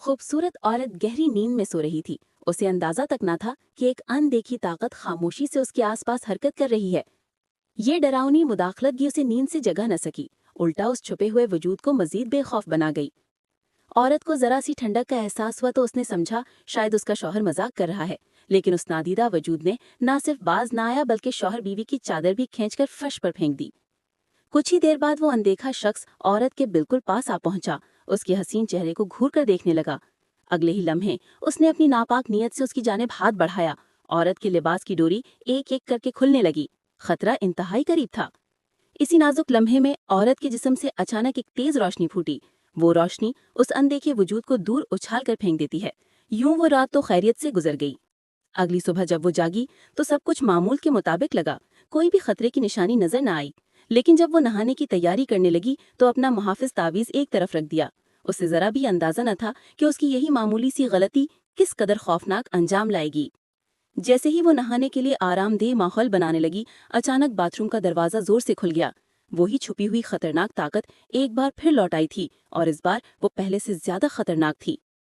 खूबसूरत औरत गहरी नींद में सो रही थी। उसे अंदाजा तक ना था कि एक अनदेखी ताकत खामोशी से उसके आसपास हरकत कर रही है। ये डरावनी मुदाखलतगी उसे नींद से जगा न सकी, उल्टा उस छुपे हुए वजूद को मजीद बेखौफ बना गई। औरत को जरा सी ठंडक का एहसास हुआ तो उसने समझा शायद उसका शौहर मजाक कर रहा है, लेकिन उस नादीदा वजूद ने ना सिर्फ बाज ना आया बल्कि शौहर बीवी की चादर भी खींचकर फर्श पर फेंक दी। कुछ ही देर बाद वो अनदेखा शख्स औरत के बिल्कुल पास आ पहुंचा, उसके हसीन चेहरे को घूर कर देखने लगा। अगले ही लम्हे उसने अपनी नापाक नीयत से उसकी जानिब हाथ बढ़ाया। औरत के लिबास की डोरी एक एक करके खुलने लगी। खतरा इंतहाई करीब था। इसी नाजुक लम्हे में औरत के जिस्म से अचानक एक तेज रोशनी फूटी। वो रोशनी उस अनदेखे वजूद को दूर उछाल कर फेंक देती है। यूं वो रात तो खैरियत से गुजर गई। अगली सुबह जब वो जागी तो सब कुछ मामूल के मुताबिक लगा, कोई भी खतरे की निशानी नजर न आई। लेकिन जब वो नहाने की तैयारी करने लगी तो अपना मुहाफिज तावीज़ एक तरफ रख दिया। उसे जरा भी अंदाजा न था कि उसकी यही मामूली सी गलती किस कदर खौफनाक अंजाम लाएगी। जैसे ही वो नहाने के लिए आरामदेह माहौल बनाने लगी, अचानक बाथरूम का दरवाजा जोर से खुल गया। वही छुपी हुई खतरनाक ताकत एक बार फिर लौट आई थी, और इस बार वो पहले से ज्यादा खतरनाक थी।